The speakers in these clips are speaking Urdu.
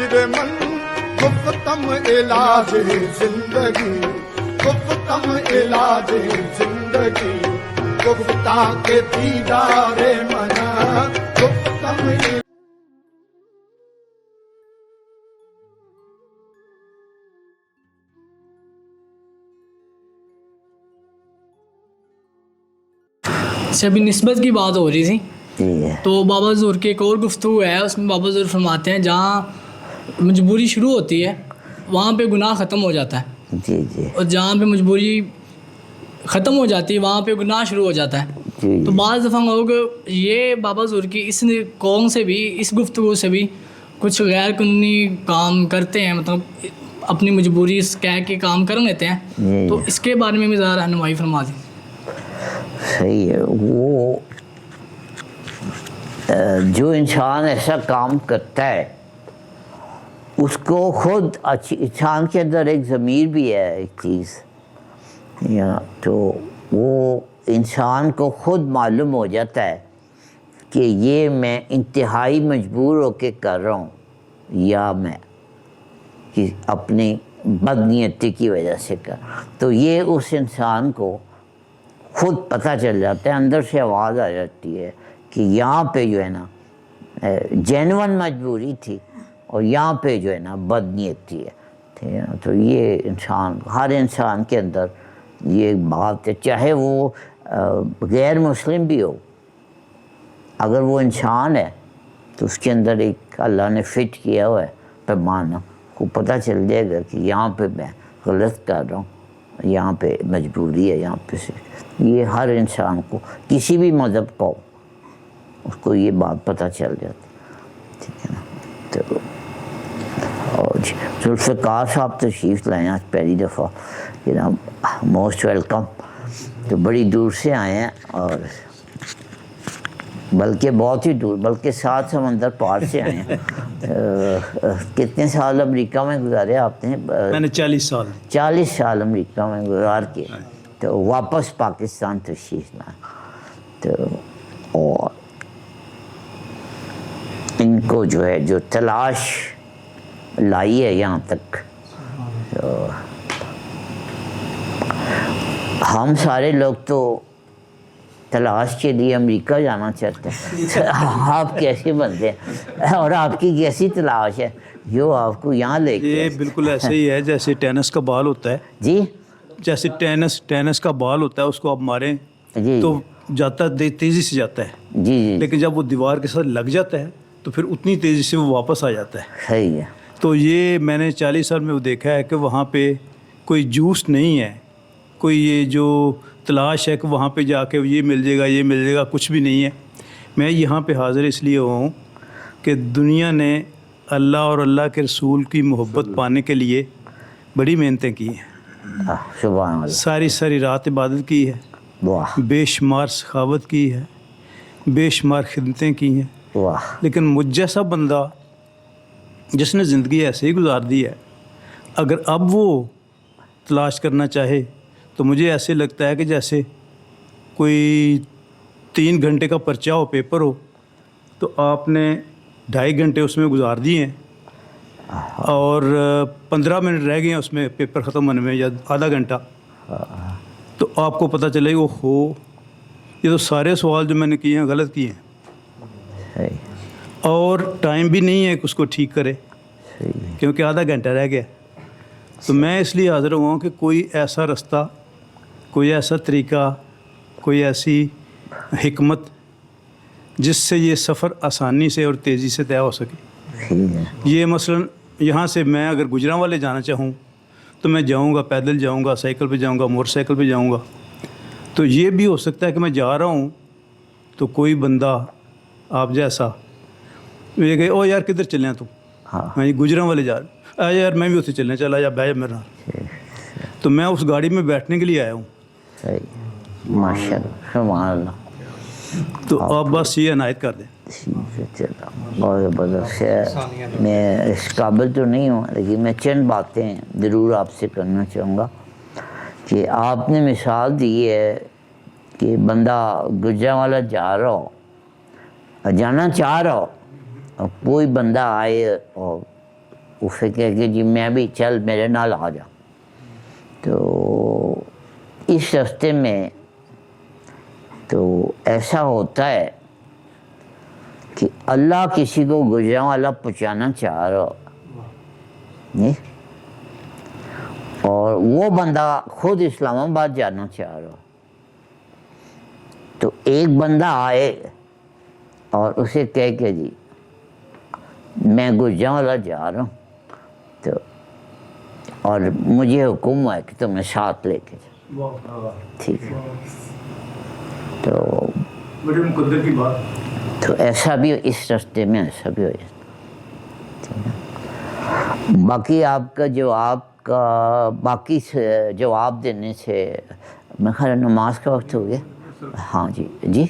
من گفتم علاج زندگی گفتم علاج زندگی گفتا کے دیدار من گفتم سے ابھی نسبت کی بات ہو رہی تھی تو بابا حضور کی ایک اور گفتگو ہے، اس میں بابا حضور فرماتے ہیں جہاں مجبوری شروع ہوتی ہے وہاں پہ گناہ ختم ہو جاتا ہے، اور جہاں پہ مجبوری ختم ہو جاتی ہے وہاں پہ گناہ شروع ہو جاتا ہے۔ تو بعض دفعہ لوگ یہ بابا حضور کی اس قول سے بھی، اس گفتگو سے بھی کچھ غیر قانونی کام کرتے ہیں، مطلب اپنی مجبوری کہہ کے کام کر لیتے ہیں، تو اس کے بارے میں بھی ذرا رہنمائی فرما دیں۔ صحیح ہے، وہ جو انسان ایسا کام کرتا ہے اس کو خود انسان کے اندر ایک ضمیر بھی ہے، ایک چیز تو وہ انسان کو خود معلوم ہو جاتا ہے کہ یہ میں انتہائی مجبور ہو کے کر رہا ہوں یا میں اپنی بدنیتی کی وجہ سے کر، تو یہ اس انسان کو خود پتہ چل جاتا ہے، اندر سے آواز آ جاتی ہے کہ یہاں پہ جو ہے نا جینون مجبوری تھی اور یہاں پہ جو ہے نا بدنیتی ہے، ٹھیک ہے۔ تو یہ انسان، ہر انسان کے اندر یہ بات ہے، چاہے وہ غیر مسلم بھی ہو، اگر وہ انسان ہے تو اس کے اندر ایک اللہ نے فٹ کیا ہوا ہے پیمانہ، کو پتہ چل جائے گا کہ یہاں پہ میں غلط کر رہا ہوں، یہاں پہ مجبوری ہے، یہاں پہ سے یہ ہر انسان کو، کسی بھی مذہب کو، اس کو یہ بات پتہ چل جاتی، ٹھیک ہے نا۔ تو اور ذوالفقار صاحب تشریف لائے آج پہلی دفعہ، جناب موسٹ ویلکم، تو بڑی دور سے آئے ہیں، اور بلکہ بہت ہی دور، بلکہ 7 سمندر پار سے آئے ہیں۔ کتنے سال امریکہ میں گزارے آپ نے؟ میں نے 40 سال امریکہ میں گزار کے تو واپس پاکستان تشریف لائے، تو اور ان کو جو ہے جو تلاش لائی ہے یہاں تک، تو ہم سارے لوگ تو تلاش کے لیے امریکہ جانا چاہتے ہیں، آپ کیسے بنتے ہیں اور آپ کی کیسی تلاش ہے جو آپ کو یہاں لے کے؟ یہ بالکل ایسے ہی ہے جیسے ٹینس کا بال ہوتا ہے، جی جیسے ٹینس کا بال ہوتا ہے، اس کو آپ ماریں جی تو جاتا ہے، تیزی سے جاتا ہے، جی جی لیکن جب وہ دیوار کے ساتھ لگ جاتا ہے تو پھر اتنی تیزی سے وہ واپس آ جاتا ہے۔ صحیح ہے۔ تو یہ میں نے 40 سال میں وہ دیکھا ہے کہ وہاں پہ کوئی جوس نہیں ہے، کوئی یہ جو تلاش ہے کہ وہاں پہ جا کے یہ مل جائے گا یہ مل جائے گا، کچھ بھی نہیں ہے۔ میں یہاں پہ حاضر اس لیے ہوا ہوں کہ دنیا نے اللہ اور اللہ کے رسول کی محبت پانے کے لیے بڑی محنتیں کی ہیں، سبحان اللہ، ساری رات عبادت کی ہے، واہ بے شمار سخاوت کی ہے، بے شمار خدمتیں کی ہیں، واہ، لیکن مجھ جیسا بندہ جس نے زندگی ایسے ہی گزار دی ہے، اگر اب وہ تلاش کرنا چاہے تو مجھے ایسے لگتا ہے کہ جیسے کوئی 3 گھنٹے کا پرچہ ہو، پیپر ہو، تو آپ نے 2.5 گھنٹے اس میں گزار دیے ہیں اور 15 منٹ رہ گئے ہیں اس میں پیپر ختم ہونے میں، یا آدھا گھنٹہ، تو آپ کو پتہ چلے گا ہو یہ تو سارے سوال جو میں نے کیے ہیں غلط کیے ہیں، اور ٹائم بھی نہیں ہے کہ اس کو ٹھیک کرے کیونکہ آدھا گھنٹہ رہ گیا۔ تو میں اس لیے حاضر ہوا ہوں کہ کوئی ایسا رستہ، کوئی ایسا طریقہ، کوئی ایسی حکمت جس سے یہ سفر آسانی سے اور تیزی سے طے ہو سکے۔ یہ مثلاً یہاں سے میں اگر گجرانوالے جانا چاہوں تو میں جاؤں گا، پیدل جاؤں گا، سائیکل پہ جاؤں گا، موٹر سائیکل پہ جاؤں گا۔ تو یہ بھی ہو سکتا ہے کہ میں جا رہا ہوں تو کوئی بندہ آپ جیسا یہ کہ او یار کدھر چلے ہیں تم؟ میں یہ گجرانوالے جا رہا ہوں، یار میں بھی اتنے چلنے چلا جا بیٹھ میرا، تو میں اس گاڑی میں بیٹھنے کے لیے آیا ہوں۔ ماشاء اللہ، سبحان اللہ، تو آپ بس یہ عنایت کر دیں۔ چلو بہت زبردست ہے، میں اس قابل تو نہیں ہوں لیکن میں چند باتیں ضرور آپ سے کرنا چاہوں گا کہ آپ نے مثال دی ہے کہ بندہ گجرانوالہ جا رہا ہو، جانا چاہ رہا ہو، اور کوئی بندہ آئے اور اسے کہہ کہ جی میں بھی چل میرے نال آ جا. تو اس راستے میں تو ایسا ہوتا ہے کہ اللہ کسی کو گجراں والا پہنچانا چاہ رہا نہیں، اور وہ بندہ خود اسلام آباد جانا چاہ رہا، تو ایک بندہ آئے اور اسے کہہ کہ جی میں گجراں والا جا رہا ہوں، تو اور مجھے حکم ہے کہ تمہیں ساتھ لے کے جا. ٹھیک ہے، تو بڑے مقدر کی بات. تو ایسا بھی اس راستے میں ایسا بھی ہو جاتا ہے. باقی آپ کا جواب کا باقی جواب دینے سے میں خیال نماز کا وقت ہو گیا. ہاں جی جی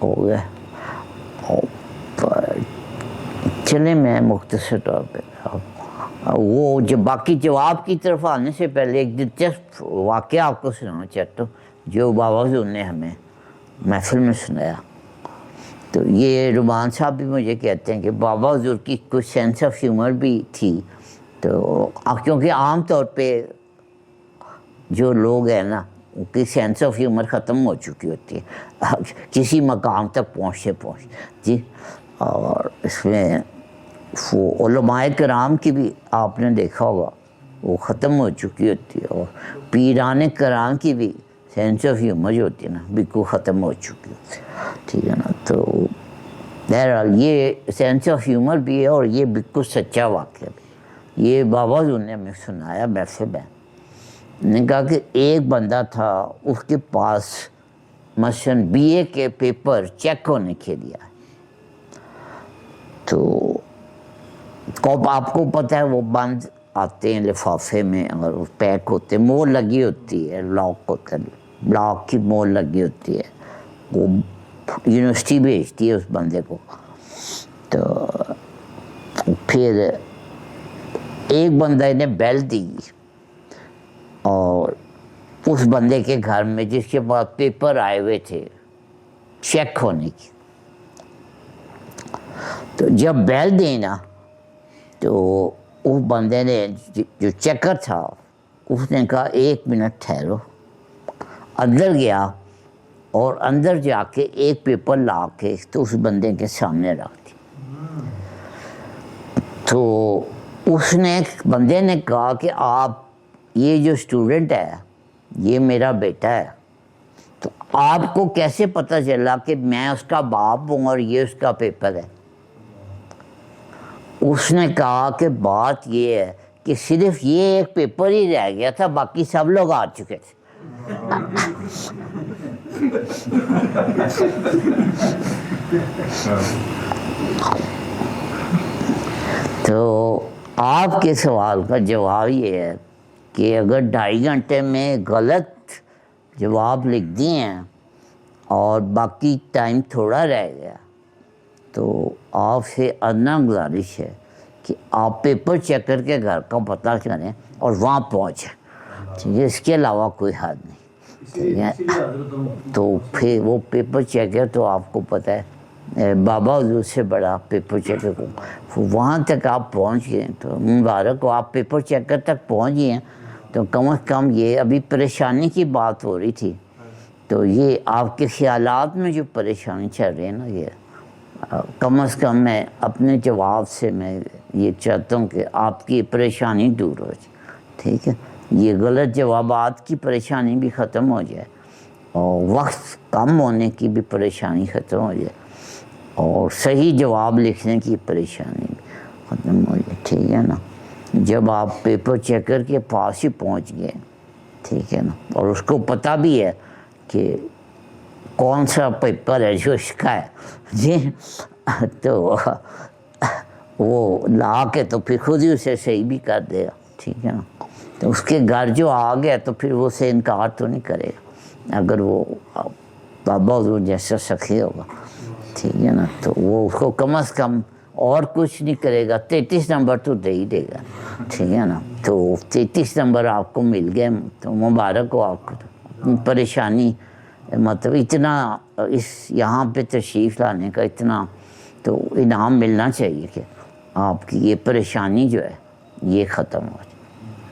ہو گیا. چلیں میں مختصر طور پہ وہ جو باقی جواب کی طرف آنے سے پہلے ایک دلچسپ واقعہ آپ کو سنانا چاہتا ہوں جو بابا حضور نے ہمیں محفل میں سنایا. تو یہ رمان صاحب بھی مجھے کہتے ہیں کہ بابا حضور کی کچھ سینس آف ہیومر بھی تھی. تو کیونکہ عام طور پہ جو لوگ ہیں نا ان کی سینس آف ہیومر ختم ہو چکی ہوتی ہے کسی مقام تک پہنچتے جی. اور اس میں وہ علماء کرام کی بھی آپ نے دیکھا ہوگا وہ ختم ہو چکی ہوتی ہے، اور پیران کرام کی بھی سینس آف ہیومر جو ہوتی ہے نا بالکل ختم ہو چکی ہوتی ہے. ٹھیک ہے نا. تو بہرحال یہ سینس آف ہیومر بھی ہے اور یہ بالکل سچا واقعہ بھی. یہ بابا حضور نے ہمیں سنایا محفل میں. نے کہا کہ ایک بندہ تھا اس کے پاس مثلاً BA کے پیپر چیک ہونے کے لیے، تو آپ کو پتہ ہے وہ بند آتے ہیں لفافے میں اور پیک ہوتے ہیں، مور لگی ہوتی ہے، لاک ہوتا ہے، لاک کی مور لگی ہوتی ہے. وہ یونیورسٹی بھیجتی ہے اس بندے کو. تو پھر ایک بندہ نے بیل دی اور اس بندے کے گھر میں جس کے پاس پیپر آئے ہوئے تھے چیک ہونے کی، تو جب بیل دی نا تو اس بندے نے جو چیکر تھا اس نے کہا 1 منٹ ٹھہرو. اندر گیا اور اندر جا کے ایک پیپر لا کے تو اس بندے کے سامنے رکھ دی. تو اس نے بندے نے کہا کہ آپ یہ جو اسٹوڈنٹ ہے یہ میرا بیٹا ہے، تو آپ کو کیسے پتہ چلا کہ میں اس کا باپ ہوں اور یہ اس کا پیپر ہے؟ اس نے کہا کہ بات یہ ہے کہ صرف یہ ایک پیپر ہی رہ گیا تھا، باقی سب لوگ آ چکے تھے. تو آپ کے سوال کا جواب یہ ہے کہ اگر 2.5 گھنٹے میں غلط جواب لکھ دیے ہیں اور باقی ٹائم تھوڑا رہ گیا تو آپ سے ادنا گزارش ہے کہ آپ پیپر چیک کر کے گھر کا پتہ کریں اور وہاں پہنچیں. ٹھیک ہے، اس کے علاوہ کوئی حد نہیں. ٹھیک ہے، تو پھر وہ پیپر چیکر تو آپ کو پتہ ہے بابا حضور سے بڑا پیپر چیکر کو وہاں تک آپ پہنچ گئے تو مبارک ہو. آپ پیپر چیکر تک پہنچ گئے ہیں تو کم از کم یہ ابھی پریشانی کی بات ہو رہی تھی، تو یہ آپ کے خیالات میں جو پریشانی چل رہی ہے نا، یہ کم از کم میں اپنے جواب سے میں یہ چاہتا ہوں کہ آپ کی پریشانی دور ہو جائے. ٹھیک ہے، یہ غلط جوابات کی پریشانی بھی ختم ہو جائے اور وقت کم ہونے کی بھی پریشانی ختم ہو جائے اور صحیح جواب لکھنے کی پریشانی بھی ختم ہو جائے. ٹھیک ہے نا. جب آپ پیپر چیکر کے پاس ہی پہنچ گئے، ٹھیک ہے نا، اور اس کو پتہ بھی ہے کہ کون سا پیپر ہے جو اس کا ہے جی، تو وہ لا کے تو پھر خود ہی اسے صحیح بھی کر دے گا. ٹھیک ہے نا. تو اس کے گھر جو آ گیا تو پھر وہ اسے انکار تو نہیں کرے گا اگر وہ بابا حضور جیسا سخی ہوگا. ٹھیک ہے نا. تو وہ اس کو کم از کم اور کچھ نہیں کرے گا، 33 نمبر تو دے ہی دے گا. ٹھیک ہے نا. تو 33 نمبر آپ کو مل گئے تو مبارک ہو آپ کو. پریشانی مطلب اتنا اس یہاں پہ تشریف لانے کا اتنا تو انعام ملنا چاہیے کہ آپ کی یہ پریشانی جو ہے یہ ختم ہو جائے.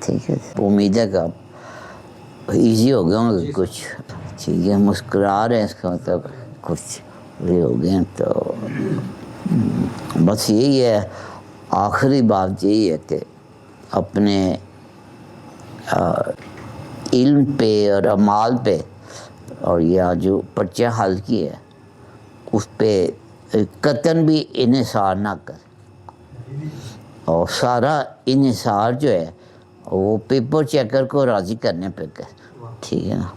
ٹھیک ہے, امید ہے کہ آپ ایزی ہو گئے ہوں گے کچھ. ٹھیک ہے, مسکرا رہے ہیں اس کا مطلب کچھ یہ ہو گئے ہیں. تو بس یہی ہے, آخری بات یہی ہے کہ اپنے علم پہ اور اعمال پہ اور یا جو پرچہ حل کی ہے اس پہ قطعاً بھی انحصار نہ کر, اور سارا انحصار جو ہے وہ پیپر چیکر کو راضی کرنے پہ کر. ٹھیک ہے نا,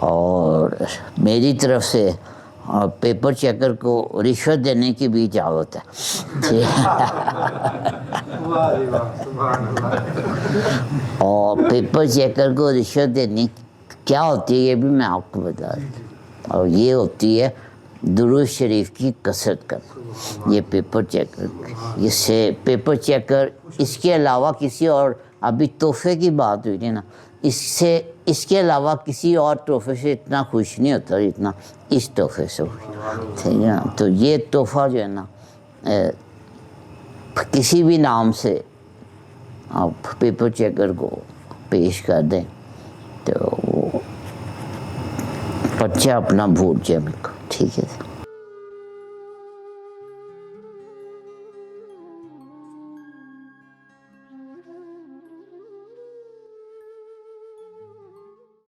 اور میری طرف سے پیپر چیکر کو رشوت دینے کی بھی اجازت ہے. ٹھیک ہے, اور پیپر چیکر کو رشوت دینی کیا ہوتی ہے یہ بھی میں آپ کو بتا دوں, اور یہ ہوتی ہے درود شریف کی کثرت کرنا. یہ پیپر چیکر, اس سے پیپر چیکر اس کے علاوہ کسی اور, ابھی تحفے کی بات ہوئی تھی نا, اس کے علاوہ کسی اور تحفے سے اتنا خوش نہیں ہوتا جتنا اس تحفے سے. ٹھیک ہے نا, تو یہ تحفہ جو ہے نا کسی بھی نام سے آپ پیپر چیکر کو پیش کر دیں تو وہ پرچہ اپنا بھول جائے میرے کو. ٹھیک ہے.